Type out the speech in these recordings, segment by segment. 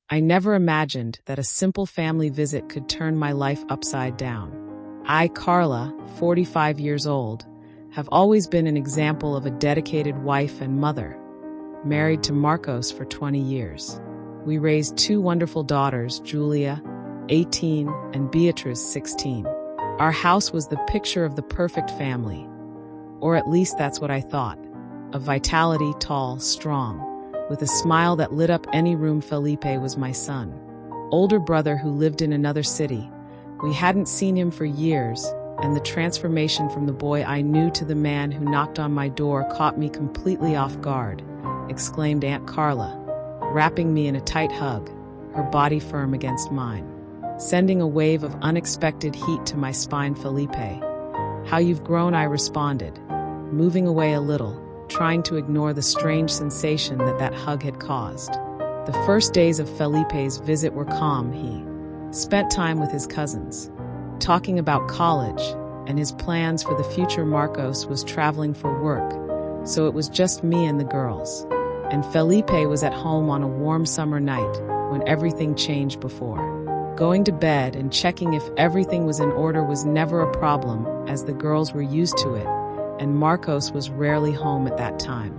I never imagined that a simple family visit could turn my life upside down. I, Carla, 45 years old, have always been an example of a dedicated wife and mother, married to Marcos for 20 years. We raised two wonderful daughters, Julia, 18, and Beatrice, 16. Our house was the picture of the perfect family, or at least that's what I thought. Of vitality, tall, strong, with a smile that lit up any room. Felipe was my son, older brother who lived in another city. We hadn't seen him for years, and the transformation from the boy I knew to the man who knocked on my door caught me completely off guard, exclaimed Aunt Carla, wrapping me in a tight hug, her body firm against mine, sending a wave of unexpected heat to my spine. Felipe, how you've grown, I responded, moving away a little, trying to ignore the strange sensation that hug had caused. The first days of Felipe's visit were calm. He spent time with his cousins, talking about college and his plans for the future. Marcos was traveling for work, so it was just me and the girls. And Felipe was at home on a warm summer night when everything changed. Before going to bed and checking if everything was in order was never a problem, as the girls were used to it, and Marcos was rarely home at that time.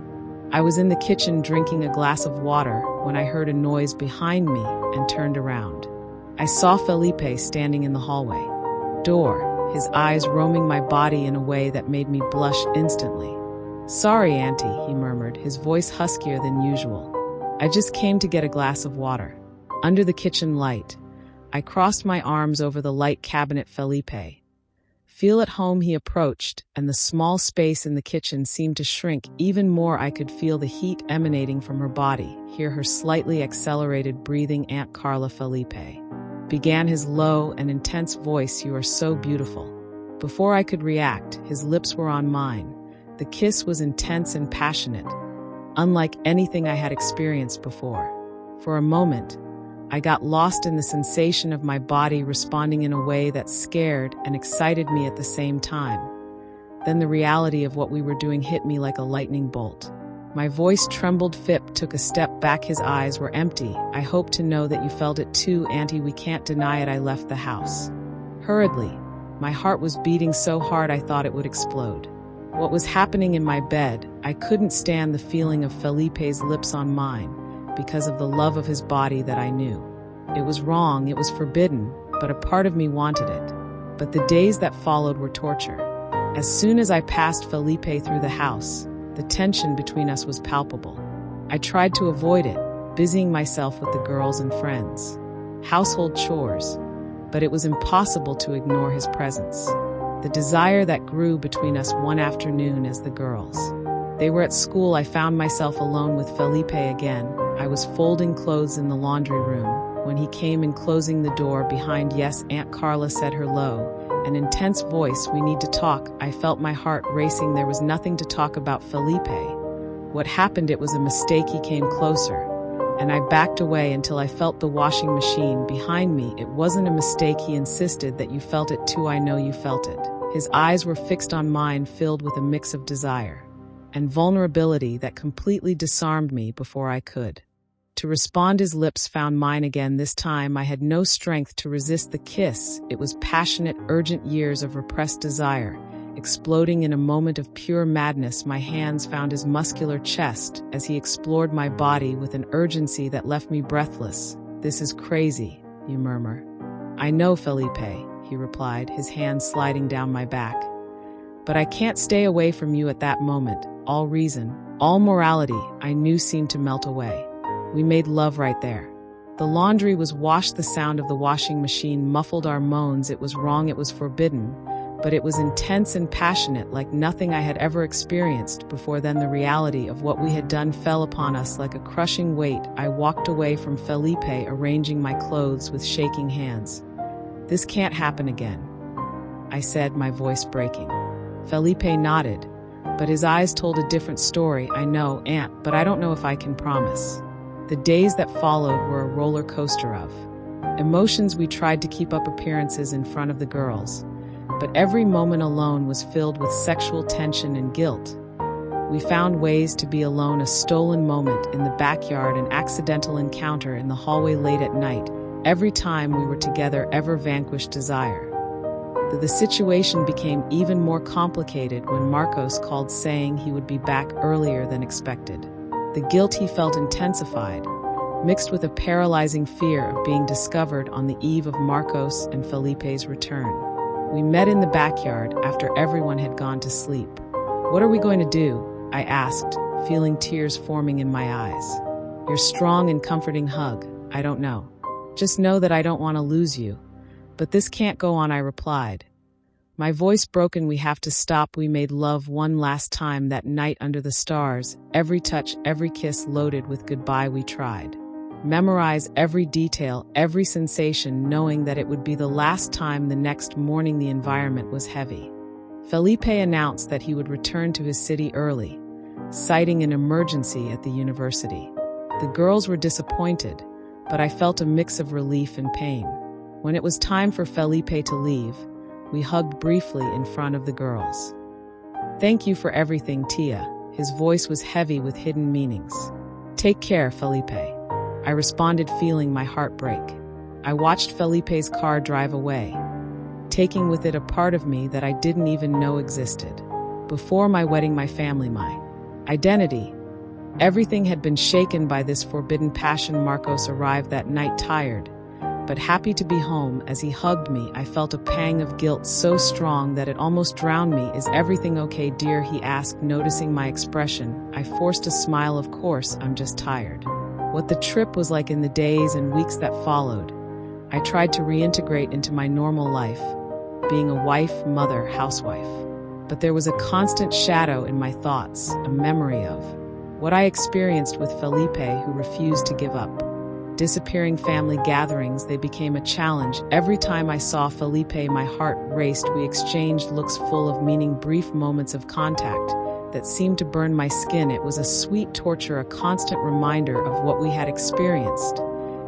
I was in the kitchen drinking a glass of water when I heard a noise behind me and turned around. I saw Felipe standing in the hallway door, his eyes roaming my body in a way that made me blush instantly. "Sorry, Auntie," he murmured, his voice huskier than usual. "I just came to get a glass of water." Under the kitchen light, I crossed my arms over the light cabinet. "Felipe, feel at home," he approached, and the small space in the kitchen seemed to shrink even more. I could feel the heat emanating from her body, hear her slightly accelerated breathing. "Aunt Carla," Felipe began, his low and intense voice, "you are so beautiful." Before I could react, his lips were on mine. The kiss was intense and passionate, unlike anything I had experienced before. For a moment, I got lost in the sensation of my body responding in a way that scared and excited me at the same time. Then the reality of what we were doing hit me like a lightning bolt. My voice trembled. Philip took a step back, his eyes were empty. "I hope to know that you felt it too, Auntie. We can't deny it." I left the house hurriedly. My heart was beating so hard I thought it would explode. What was happening in my bed? I couldn't stand the feeling of Felipe's lips on mine because of the love of his body that I knew. It was wrong, it was forbidden, but a part of me wanted it. But the days that followed were torture. As soon as I passed Felipe through the house, the tension between us was palpable. I tried to avoid it, busying myself with the girls and friends, household chores, but it was impossible to ignore his presence. The desire that grew between us one afternoon as the girls they were at school, I found myself alone with Felipe again. I was folding clothes in the laundry room when he came in, closing the door behind. "Yes, Aunt Carla," said her low and intense voice, "we need to talk." I felt my heart racing. There was nothing to talk about. "Felipe, what happened? It was a mistake." He came closer, and I backed away until I felt the washing machine behind me. "It wasn't a mistake," he insisted. "That you felt it too. I know you felt it." His eyes were fixed on mine, filled with a mix of desire and vulnerability that completely disarmed me before I could to respond. His lips found mine again. This time I had no strength to resist the kiss. It was passionate, urgent, years of repressed desire, exploding in a moment of pure madness. My hands found his muscular chest as he explored my body with an urgency that left me breathless. "This is crazy," you murmur. "I know, Felipe," he replied, his hands sliding down my back. "But I can't stay away from you at that moment. All reason, all morality, I knew, seemed to melt away. We made love right there. The laundry was washed. The sound of the washing machine muffled our moans. It was wrong, it was forbidden, but it was intense and passionate, like nothing I had ever experienced before. Then the reality of what we had done fell upon us like a crushing weight. I walked away from Felipe, arranging my clothes with shaking hands. "This can't happen again," I said, my voice breaking. Felipe nodded, but his eyes told a different story. "I know, Aunt, but I don't know if I can promise." The days that followed were a roller coaster of emotions. We tried to keep up appearances in front of the girls, but every moment alone was filled with sexual tension and guilt. We found ways to be alone, a stolen moment in the backyard, an accidental encounter in the hallway late at night. Every time we were together, ever vanquished desire. The situation became even more complicated when Marcos called saying he would be back earlier than expected. The guilt he felt intensified, mixed with a paralyzing fear of being discovered on the eve of Marcos and Felipe's return. We met in the backyard after everyone had gone to sleep. "What are we going to do?" I asked, feeling tears forming in my eyes. "Your strong and comforting hug. I don't know. Just know that I don't want to lose you. But this can't go on," I replied. My voice broken. "We have to stop." We made love one last time that night under the stars, every touch, every kiss loaded with goodbye. We tried. Memorize every detail, every sensation, knowing that it would be the last time. The next morning the environment was heavy. Felipe announced that he would return to his city early, citing an emergency at the university. The girls were disappointed, but I felt a mix of relief and pain. When it was time for Felipe to leave, we hugged briefly in front of the girls. "Thank you for everything, Tia." His voice was heavy with hidden meanings. "Take care, Felipe." I responded, feeling my heart break. I watched Felipe's car drive away, taking with it a part of me that I didn't even know existed. Before my wedding, my family, my identity, everything had been shaken by this forbidden passion. Marcos arrived that night tired, but happy to be home. As he hugged me, I felt a pang of guilt so strong that it almost drowned me. "Is everything okay, dear?" he asked, noticing my expression. I forced a smile. "Of course, I'm just tired." What the trip was like in the days and weeks that followed, I tried to reintegrate into my normal life, being a wife, mother, housewife. But there was a constant shadow in my thoughts, a memory of what I experienced with Felipe, who refused to give up. Disappearing family gatherings, they became a challenge. Every time I saw Felipe, my heart raced. We exchanged looks full of meaning, brief moments of contact that seemed to burn my skin. It was a sweet torture, a constant reminder of what we had experienced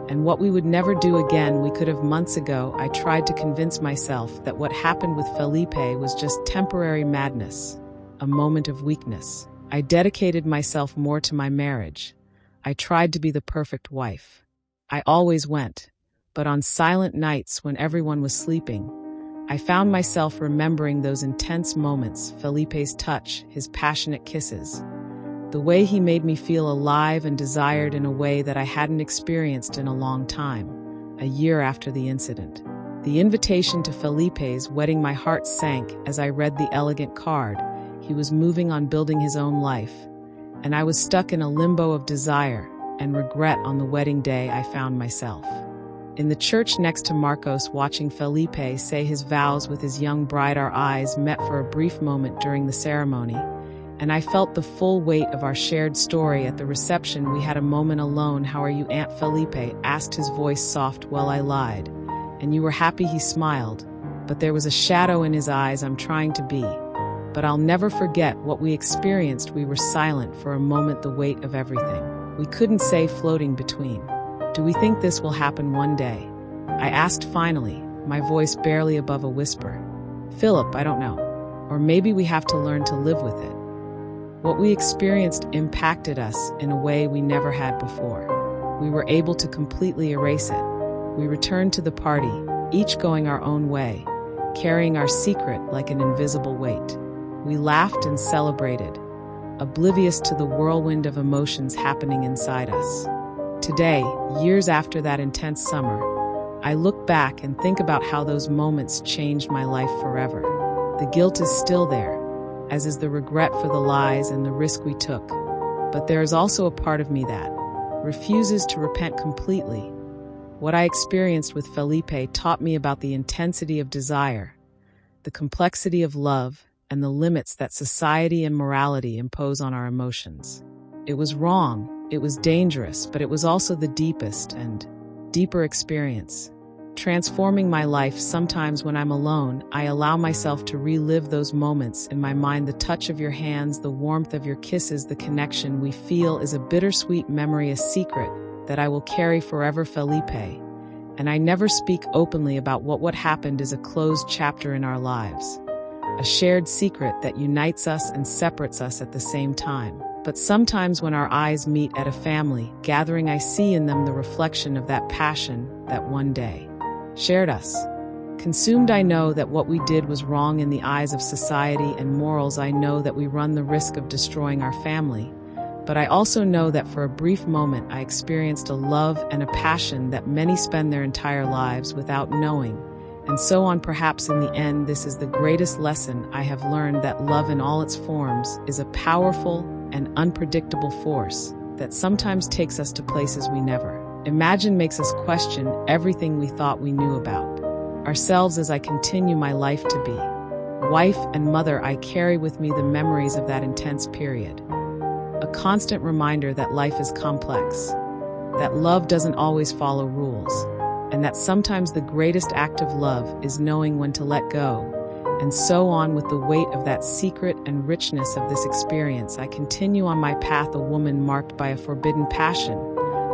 and what we would never do again. We could have months ago. I tried to convince myself that what happened with Felipe was just temporary madness, a moment of weakness. I dedicated myself more to my marriage. I tried to be the perfect wife. I always went, but on silent nights when everyone was sleeping, I found myself remembering those intense moments, Felipe's touch, his passionate kisses, the way he made me feel alive and desired in a way that I hadn't experienced in a long time. A year after the incident, the invitation to Felipe's wedding, my heart sank as I read the elegant card. He was moving on, building his own life, and I was stuck in a limbo of desire and regret. On the wedding day, I found myself in the church next to Marcos, watching Felipe say his vows with his young bride. Our eyes met for a brief moment during the ceremony, and I felt the full weight of our shared story. At the reception, we had a moment alone. "How are you, Aunt?" Felipe asked, his voice soft. "Well, I lied. And you were happy?" He smiled, but there was a shadow in his eyes. "I'm trying to be. But I'll never forget what we experienced." We were silent for a moment, the weight of everything we couldn't say floating between. "Do we think this will happen one day?" I asked finally, my voice barely above a whisper. "Philip, I don't know. Or maybe we have to learn to live with it." What we experienced impacted us in a way we never had before. We were able to completely erase it. We returned to the party, each going our own way, carrying our secret like an invisible weight. We laughed and celebrated, oblivious to the whirlwind of emotions happening inside us. Today, years after that intense summer, I look back and think about how those moments changed my life forever. The guilt is still there, as is the regret for the lies and the risk we took. But there is also a part of me that refuses to repent completely. What I experienced with Felipe taught me about the intensity of desire, the complexity of love, and the limits that society and morality impose on our emotions. It was wrong, it was dangerous, but it was also the deepest and deeper experience, transforming my life. Sometimes when I'm alone, I allow myself to relive those moments in my mind. The touch of your hands, the warmth of your kisses, the connection we feel is a bittersweet memory, a secret that I will carry forever. Felipe and I never speak openly about what happened is a closed chapter in our lives. a shared secret that unites us and separates us at the same time. But sometimes when our eyes meet at a family gathering, I see in them the reflection of that passion that one day shared us. Consumed, I know that what we did was wrong in the eyes of society and morals. I know that we run the risk of destroying our family. But I also know that for a brief moment I experienced a love and a passion that many spend their entire lives without knowing. And so on. Perhaps in the end, this is the greatest lesson I have learned, that love in all its forms is a powerful and unpredictable force that sometimes takes us to places we never imagined, makes us question everything we thought we knew about ourselves. As I continue my life to be wife and mother, I carry with me the memories of that intense period. A constant reminder that life is complex, that love doesn't always follow rules, and that sometimes the greatest act of love is knowing when to let go. And so on. With the weight of that secret and richness of this experience, I continue on my path, a woman marked by a forbidden passion,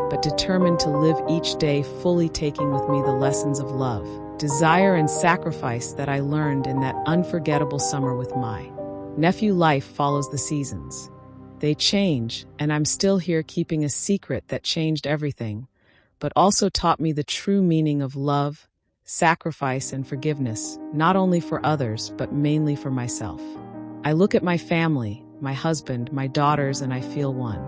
but determined to live each day fully, taking with me the lessons of love, desire, and sacrifice that I learned in that unforgettable summer with my nephew. Life follows the seasons. They change, and I'm still here, keeping a secret that changed everything, but also taught me the true meaning of love, sacrifice, and forgiveness, not only for others, but mainly for myself. I look at my family, my husband, my daughters, and I feel one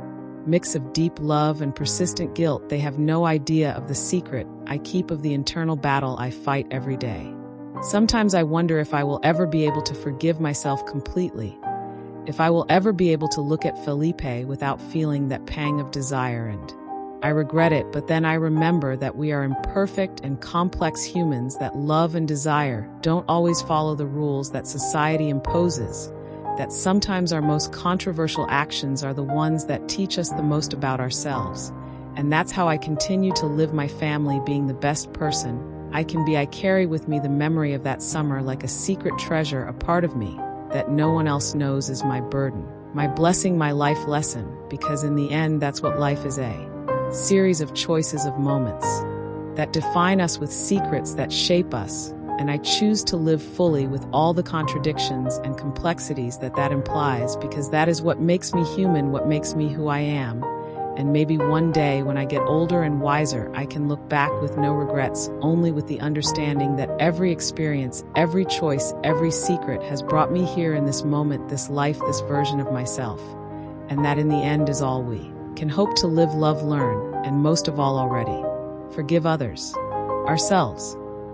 mix of deep love and persistent guilt. They have no idea of the secret I keep, of the internal battle I fight every day. Sometimes I wonder if I will ever be able to forgive myself completely, if I will ever be able to look at Felipe without feeling that pang of desire. And I regret it, but then I remember that we are imperfect and complex humans, that love and desire don't always follow the rules that society imposes, that sometimes our most controversial actions are the ones that teach us the most about ourselves. And that's how I continue to live my family, being the best person I can be. I carry with me the memory of that summer like a secret treasure, a part of me that no one else knows is my burden, my blessing, my life lesson, because in the end, that's what life is, a series of choices, of moments that define us, with secrets that shape us. And I choose to live fully with all the contradictions and complexities that implies, because that is what makes me human, what makes me who I am. And maybe one day, when I get older and wiser, I can look back with no regrets, only with the understanding that every experience, every choice, every secret has brought me here in this moment, this life, this version of myself. And that in the end is all we can hope to live, love, learn, and most of all already forgive others, ourselves.